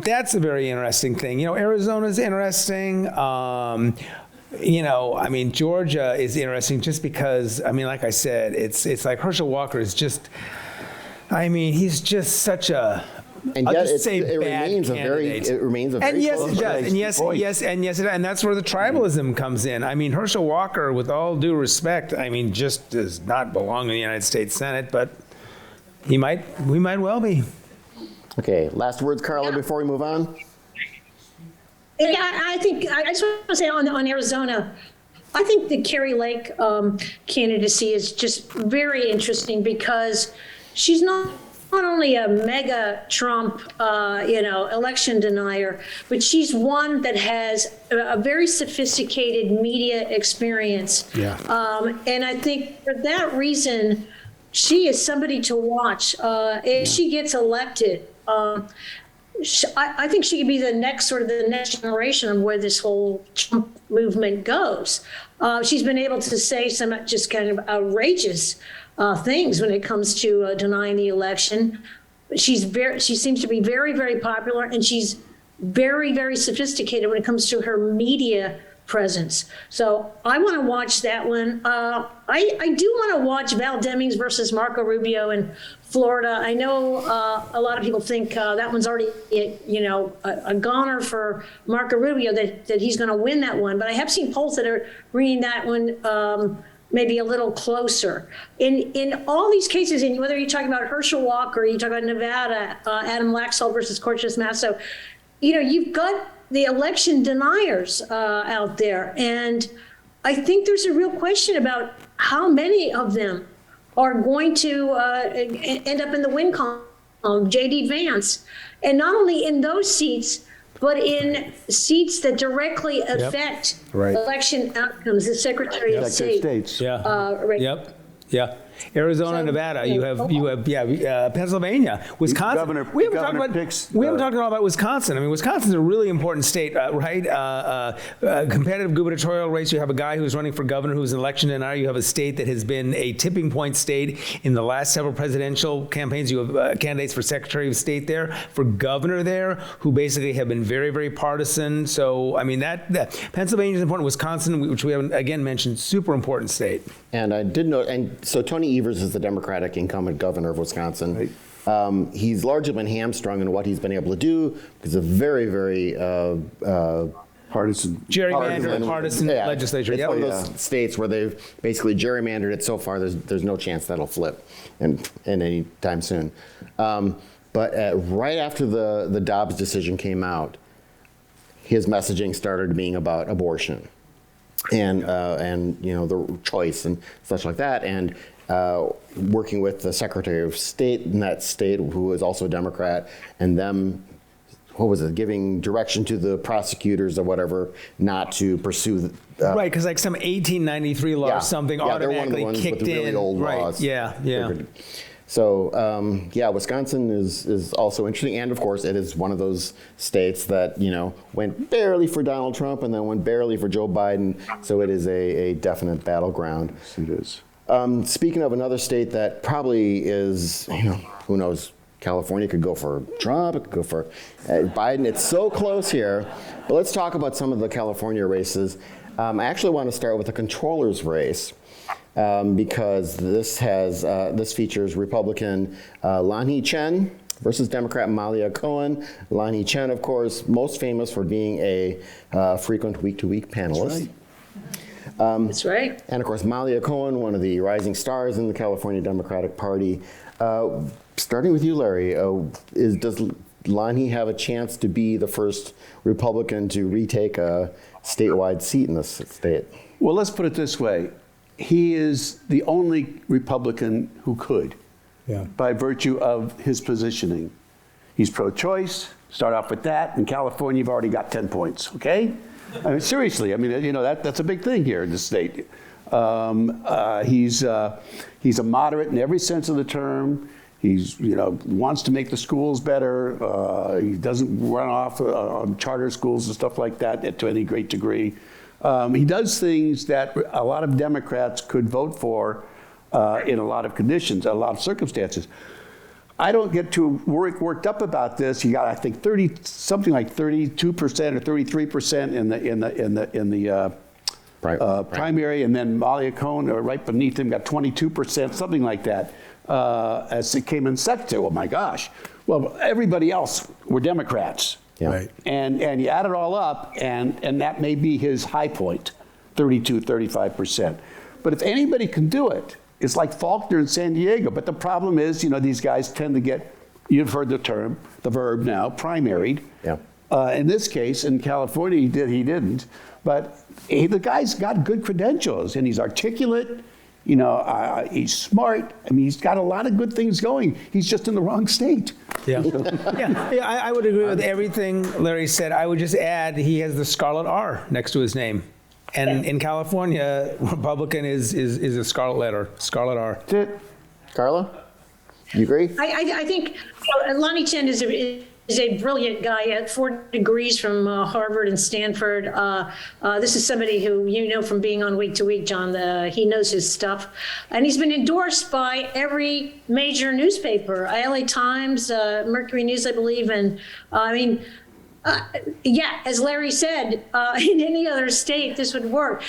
That's a very interesting thing. Arizona's interesting. Georgia is interesting just because, like I said, it's like Herschel Walker is just, he's just such a, And I'll yet just say it bad remains candidate. a very And yes, close it does. race. And yes, and that's where the tribalism comes in. Herschel Walker, with all due respect, just does not belong in the United States Senate, but we might well be. Okay, last words, Carla, before we move on. Yeah, I just want to say on Arizona, I think the Carrie Lake candidacy is just very interesting because she's not only a mega Trump, election denier, but she's one that has a very sophisticated media experience. Yeah. And I think for that reason, she is somebody to watch. If she gets elected, I think she could be the next generation of where this whole Trump movement goes. She's been able to say some just kind of outrageous things when it comes to denying the election. She seems to be very, very popular, and she's very, very sophisticated when it comes to her media presence. So I want to watch that one. I do want to watch Val Demings versus Marco Rubio in Florida. I know a lot of people think that one's already, a goner for Marco Rubio, that he's going to win that one. But I have seen polls that are reading that one maybe a little closer. In all these cases, and whether you're talking about Herschel Walker, you talk about Nevada, Adam Laxalt versus Cortez Masto, you've got the election deniers out there. And I think there's a real question about how many of them are going to end up in the win column, J.D. Vance. And not only in those seats, but in seats that directly affect Right. election outcomes, the Secretary of State. States. race. Yeah. Arizona, So- Nevada. You have Pennsylvania, Wisconsin. Governor- we haven't governor talked about picks, we haven't talked at all about Wisconsin. I mean, Wisconsin's a really important state, right? Competitive gubernatorial race. You have a guy who's running for governor who's an election denier. You have a state that has been a tipping point state in the last several presidential campaigns. You have candidates for Secretary of State there, for governor there, who basically have been very, very partisan. So, I mean, that Pennsylvania is important. Wisconsin, which we haven't again mentioned, super important state. And I did know, and so Tony Evers is the Democratic incumbent governor of Wisconsin. Right. He's largely been hamstrung in what he's been able to do because of very, very Partisan. Gerrymandered, partisan legislature. It's Yep. one of those states where they've basically gerrymandered it so far. There's no chance that'll flip in any time soon. But right after the Dobbs decision came out, his messaging started being about abortion and the choice and such like that, and working with the Secretary of State in that state, who is also a Democrat, and them, giving direction to the prosecutors or whatever not to pursue. Right, because like some 1893 law or something they're one of the automatically ones kicked with the really in. old Right. laws. Yeah. So, Wisconsin is also interesting. And of course, it is one of those states that, went barely for Donald Trump and then went barely for Joe Biden. So it is a definite battleground. Yes, it is. Speaking of another state that probably is, who knows, California could go for Trump, it could go for Biden. It's so close here. But let's talk about some of the California races. I actually want to start with the controller's race. Because this features Republican Lanhee Chen versus Democrat Malia Cohen. Lanhee Chen, of course, most famous for being a frequent week-to-week panelist. That's right. And of course, Malia Cohen, one of the rising stars in the California Democratic Party. Starting with you, Larry, does Lanhee have a chance to be the first Republican to retake a statewide seat in this state? Well, let's put it this way. He is the only Republican who could, by virtue of his positioning. He's pro-choice. Start off with that. In California, you've already got 10 points, okay? I mean, seriously, that's a big thing here in the state. He's a moderate in every sense of the term. He's, wants to make the schools better. He doesn't run off on charter schools and stuff like that to any great degree. He does things that a lot of Democrats could vote for in a lot of conditions, a lot of circumstances. I don't get too worked up about this. You got, I think, something like 32% or 33% in the primary, and then Malia Cohen, right beneath him, got 22%, something like that. As it came in second, oh my gosh. Well, everybody else were Democrats. Yeah. Right. And you add it all up, and that may be his high point, 32, 35%. But if anybody can do it, it's like Faulkner in San Diego. But the problem is, these guys tend to get, you've heard the verb now, primaried. Yeah. In this case, in California, he didn't. But the guy's got good credentials, and he's articulate. He's smart. I mean, he's got a lot of good things going. He's just in the wrong state. Yeah. I would agree with everything Larry said. I would just add he has the scarlet R next to his name. And in California, Republican is a scarlet letter, scarlet R. That's it. Carla, you agree? I think Lanhee Chen is a brilliant guy at 4 degrees from Harvard and Stanford. This is somebody who from being on Week to Week, John. He knows his stuff. And he's been endorsed by every major newspaper, LA Times, Mercury News, I believe. And as Larry said, in any other state, this would work.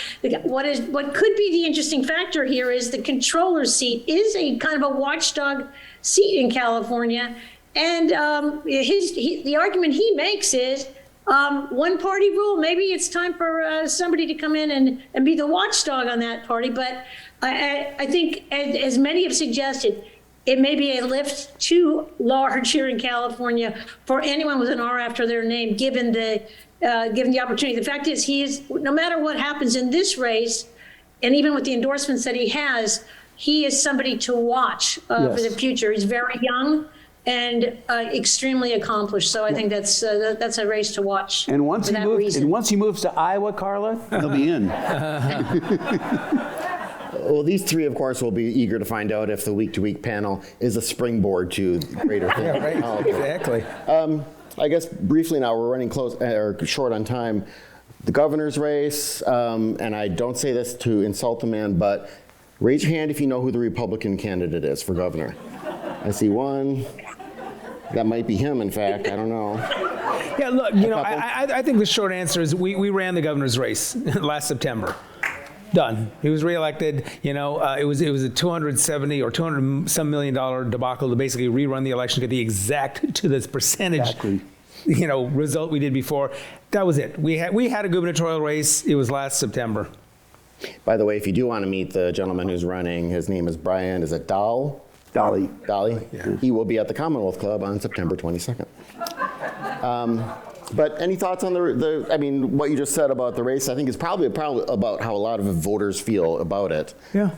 What could be the interesting factor here is the controller's seat is a kind of a watchdog seat in California. And the argument he makes is one party rule. Maybe it's time for somebody to come in and be the watchdog on that party. But I think, as many have suggested, it may be a lift too large here in California for anyone with an R after their name, given the given the opportunity. The fact is, no matter what happens in this race, and even with the endorsements that he is somebody to watch for the future. He's very young and extremely accomplished. So I think that's a race to watch. And once he moves to Iowa, Carla, he'll be in. Well, these three, of course, will be eager to find out if the week-to-week panel is a springboard to greater things. Yeah, right. Exactly. I guess briefly now, we're running short on time. The governor's race, and I don't say this to insult the man, but raise your hand if you know who the Republican candidate is for governor. I see one. That might be him, in fact. I don't know. Yeah, look, I think the short answer is we ran the governor's race last September. Done. He was reelected. It was a $270 or $200 some million debacle to basically rerun the election, get the exact to this percentage. Exactly. Result we did before. That was it. We had a gubernatorial race. It was last September. By the way, if you do want to meet the gentleman who's running, his name is Brian. Is it Dolly? Yeah. He will be at the Commonwealth Club on September 22nd. But any thoughts on what you just said about the race? I think is probably about how a lot of voters feel about it. Yeah.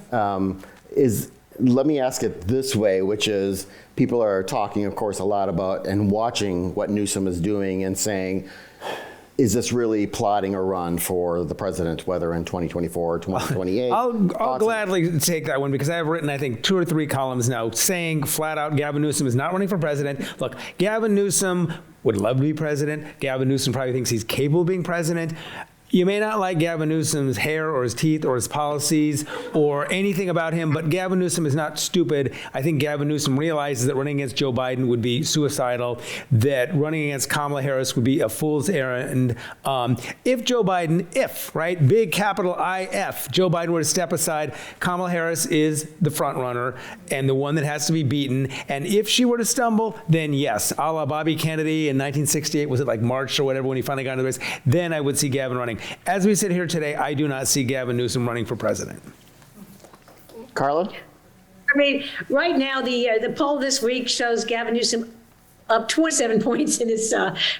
Let me ask it this way, which is people are talking, of course, a lot about and watching what Newsom is doing and saying, is this really plotting a run for the president, whether in 2024 or 2028? I'll gladly take that one because I have written, I think, 2 or 3 columns now saying flat out Gavin Newsom is not running for president. Look, Gavin Newsom would love to be president. Gavin Newsom probably thinks he's capable of being president. You may not like Gavin Newsom's hair or his teeth or his policies or anything about him, but Gavin Newsom is not stupid. I think Gavin Newsom realizes that running against Joe Biden would be suicidal, that running against Kamala Harris would be a fool's errand. If Joe Biden, right, big capital IF, Joe Biden were to step aside, Kamala Harris is the front runner and the one that has to be beaten. And if she were to stumble, then yes, a la Bobby Kennedy in 1968, was it like March or whatever when he finally got into the race, then I would see Gavin running. As we sit here today, I do not see Gavin Newsom running for president. Carla? I mean, right now, the poll this week shows Gavin Newsom up 27 points in his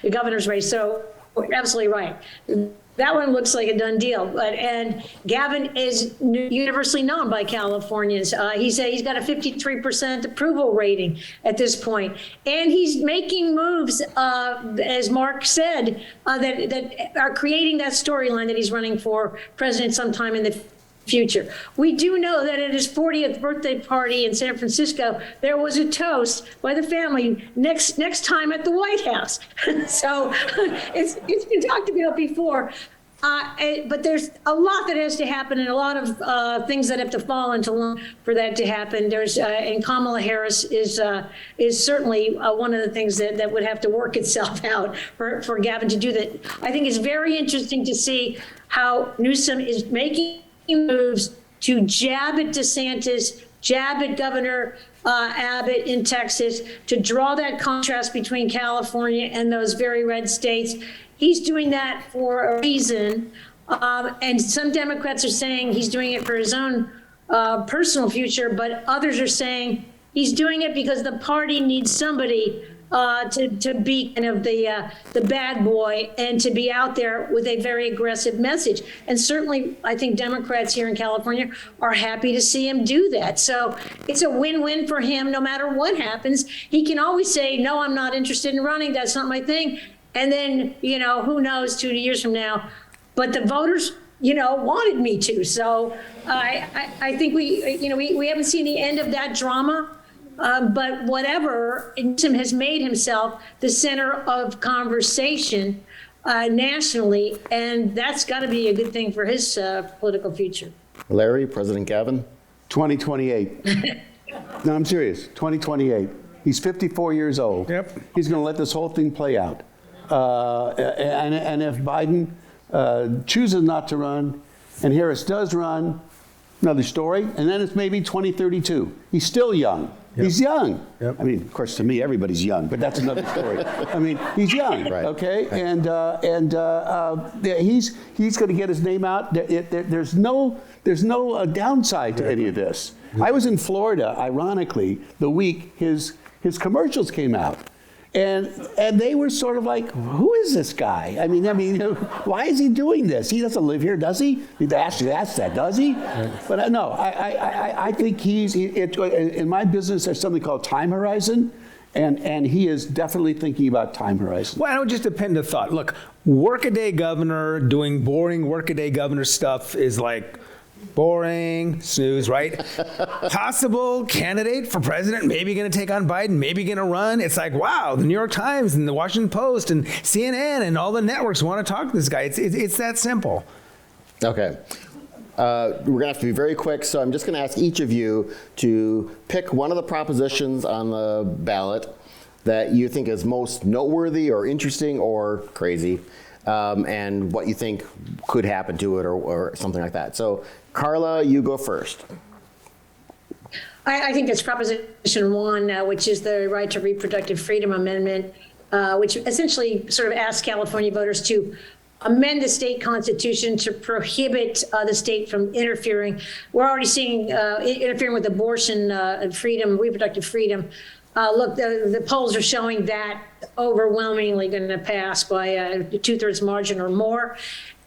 governor's race. So you're absolutely right. That one looks like a done deal. And Gavin is universally known by Californians. He's got a 53% approval rating at this point. And he's making moves, as Mark said, that are creating that storyline that he's running for president sometime in the future. We do know that at his 40th birthday party in San Francisco, there was a toast by the family next time at the White House. So it's been talked about before. But there's a lot that has to happen and a lot of things that have to fall into line for that to happen. And Kamala Harris is certainly one of the things that would have to work itself out for Gavin to do that. I think it's very interesting to see how Newsom is making moves to jab at DeSantis, jab at Governor Abbott in Texas, to draw that contrast between California and those very red states. He's doing that for a reason. And some Democrats are saying he's doing it for his own personal future, but others are saying he's doing it because the party needs somebody to be kind of the bad boy and to be out there with a very aggressive message. And certainly, I think Democrats here in California are happy to see him do that. So it's a win-win for him no matter what happens. He can always say, no, I'm not interested in running. That's not my thing. And then, who knows, 2 years from now. But the voters, wanted me to. So I think we haven't seen the end of that drama. But whatever, Newsom has made himself the center of conversation nationally, and that's got to be a good thing for his political future. Larry, President Gavin? 2028. No, I'm serious. 2028. He's 54 years old. Yep. He's going to let this whole thing play out. And if Biden chooses not to run and Harris does run, another story. And then it's maybe 2032. He's still young. Yep. He's young. Yep. I mean, of course, to me, everybody's young, but that's another story. I mean, he's young, right. Okay? Right. And he's going to get his name out. There's no downside to any of this. I was in Florida, ironically, the week his commercials came out. And they were sort of like, who is this guy? I mean, why is he doing this? He doesn't live here, does he? They actually asked that, does he? But no, I think in my business, there's something called time horizon. And he is definitely thinking about time horizon. Well, it would just depend on thought. Look, workaday governor doing boring workaday governor stuff is like boring, snooze, right? Possible candidate for president, maybe going to take on Biden, maybe going to run. It's like, wow, the New York Times and the Washington Post and CNN and all the networks want to talk to this guy. It's that simple. Okay. We're going to have to be very quick, so I'm just going to ask each of you to pick one of the propositions on the ballot that you think is most noteworthy or interesting or crazy, and what you think could happen to it or something like that. So, Carla, you go first. I think that's Proposition 1, which is the Right to Reproductive Freedom Amendment, which essentially sort of asks California voters to amend the state constitution to prohibit the state from interfering. We're already seeing interfering with abortion freedom, reproductive freedom. Look, the polls are showing that overwhelmingly going to pass by a 2/3 margin or more.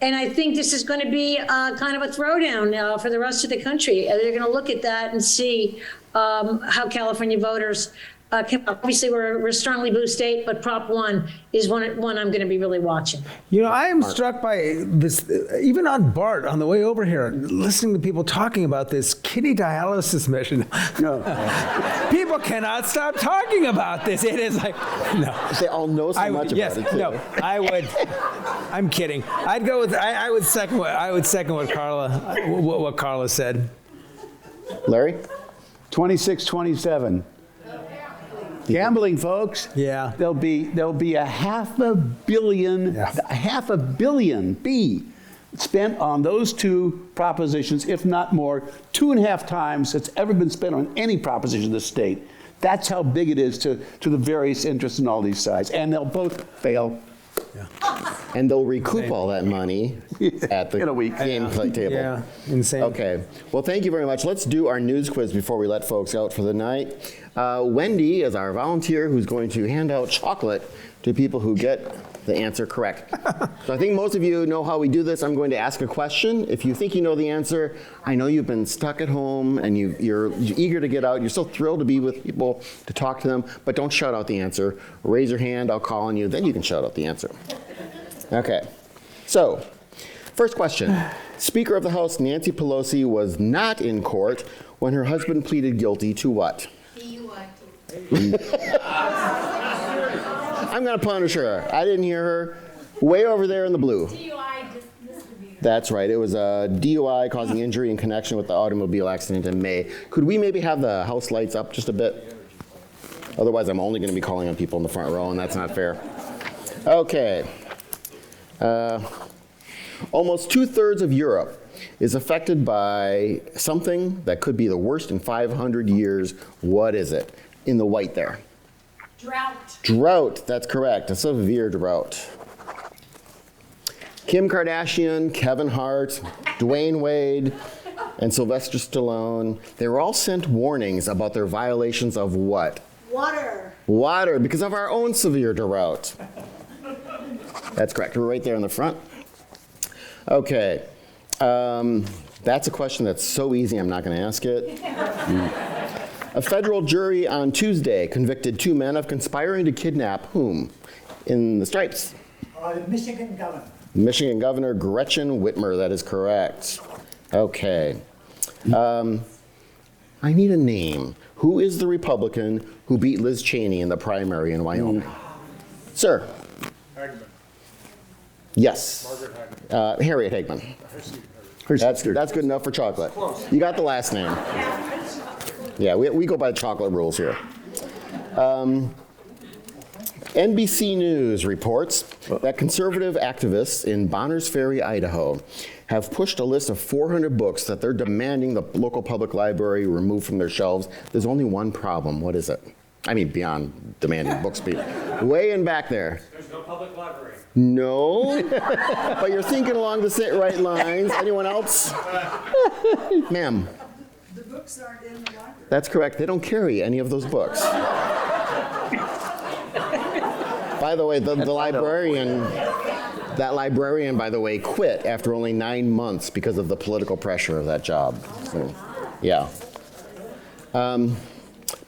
And I think this is going to be kind of a throwdown for the rest of the country. They're going to look at that and see how California voters obviously, we're a strongly blue state, but Prop 1 is one I'm going to be really watching. You know, I am struck by this, even on BART on the way over here, listening to people talking about this kidney dialysis mission. No. People cannot stop talking about this. It is like, no. They all know so much about it, too. No, I would. I'm kidding. I'd go with. I would second what Carla said. Larry? 26-27. Gambling, folks. Yeah. There'll be a $500 million spent on those two propositions, if not more, 2.5 times it's ever been spent on any proposition in the state. That's how big it is to the various interests on all these sides. And they'll both fail. Yeah. And they'll recoup all that money at the In a week. game play table. Yeah, insane. Okay. Well, thank you very much. Let's do our news quiz before we let folks out for the night. Wendy is our volunteer who's going to hand out chocolate to people who get the answer correct. So I think most of you know how we do this. I'm going to ask a question. If you think you know the answer, I know you've been stuck at home and you're eager to get out. You're so thrilled to be with people, to talk to them, but don't shout out the answer. Raise your hand, I'll call on you, then you can shout out the answer. Okay. So, first question. Speaker of the House Nancy Pelosi was not in court when her husband pleaded guilty to what? I'm going to punish her. I didn't hear her. Way over there in the blue. DUI misdemeanor. That's right. It was a DUI causing injury in connection with the automobile accident in May. Could we maybe have the house lights up just a bit? Otherwise, I'm only going to be calling on people in the front row, and that's not fair. Okay. Almost 2/3 of Europe is affected by something that could be the worst in 500 years. What is it? In the white there. Drought. Drought, that's correct. A severe drought. Kim Kardashian, Kevin Hart, Dwayne Wade, and Sylvester Stallone, they were all sent warnings about their violations of what? Water. Water, because of our own severe drought. That's correct. We're right there in the front. Okay. That's a question that's so easy, I'm not going to ask it. A federal jury on Tuesday convicted 2 men of conspiring to kidnap whom? In the stripes. Michigan governor. Michigan Governor Gretchen Whitmer, that is correct. Okay. I need a name. Who is the Republican who beat Liz Cheney in the primary in Wyoming? Sir. Hagman. Yes. Margaret Hagman. Harriet Hagman. That's good enough for chocolate. You got the last name. Yeah, we go by the chocolate rules here. NBC News reports that conservative activists in Bonners Ferry, Idaho, have pushed a list of 400 books that they're demanding the local public library remove from their shelves. There's only one problem. What is it? I mean, beyond demanding books be way in back there. There's no public library. No, but you're thinking along the right lines. Anyone else? Ma'am. The books aren't in the library. That's correct. They don't carry any of those books. By the way, the librarian, that librarian, by the way, quit after only 9 months because of the political pressure of that job. So, yeah.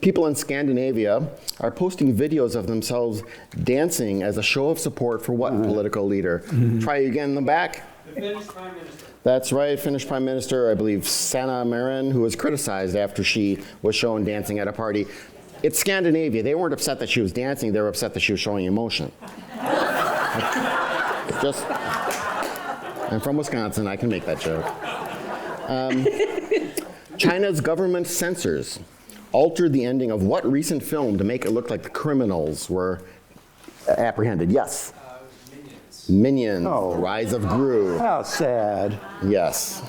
People in Scandinavia are posting videos of themselves dancing as a show of support for what political leader? Try again in the back. The Finnish Prime Minister. That's right, Finnish Prime Minister, I believe Sanna Marin, who was criticized after she was shown dancing at a party. It's Scandinavia. They weren't upset that she was dancing, they were upset that she was showing emotion. Just, I'm from Wisconsin, I can make that joke. China's government censors altered the ending of what recent film to make it look like the criminals were apprehended? Yes. Minions. Oh. The Rise of Gru. How sad. Yes.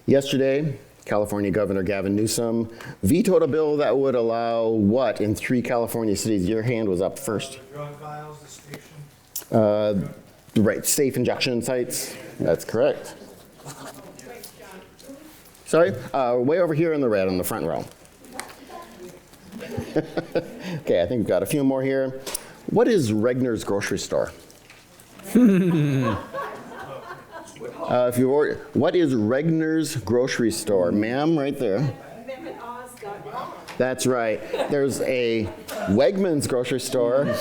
Yesterday, California Governor Gavin Newsom vetoed a bill that would allow what in 3 California cities? Your hand was up first. Drug vials, the station. Right, safe injection sites. That's correct. Sorry, way over here in the red on the front row. Okay, I think we've got a few more here. What is Regner's grocery store? What is Regner's grocery store? Ma'am, right there. That's right. There's a Wegmans grocery store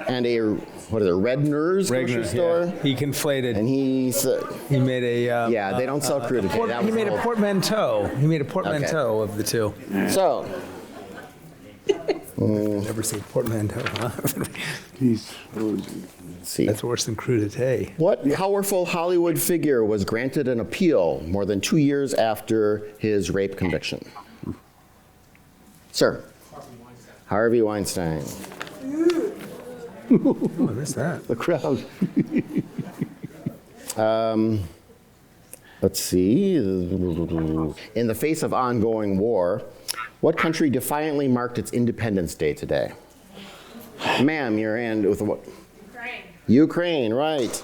and a, what is it, Regner's grocery store? Yeah. He conflated. And he said, He made a. yeah, they don't sell crudité. That He was made the a whole- portmanteau. He made a portmanteau of the two. So, Never say portmanteau, huh? He's, let's see. That's worse than crudité. What powerful Hollywood figure was granted an appeal more than 2 years after his rape conviction? Sir. Harvey Weinstein. Oh, I missed that. the crowd. Let's see. In the face of ongoing war, what country defiantly marked its Independence Day today? Ma'am, your hand with what? Ukraine. Ukraine, right.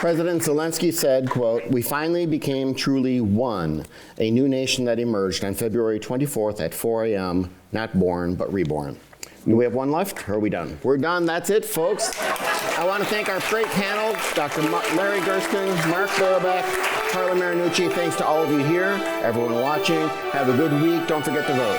President Zelensky said, quote, "We finally became truly one, a new nation that emerged on February 24th at 4 a.m., not born, but reborn." Do we have one left, or are we done? We're done. That's it, folks. I want to thank our great panel, Dr. Larry Gersten, Mark Borobeck, Carla Marinucci. Thanks to all of you here, everyone watching. Have a good week. Don't forget to vote.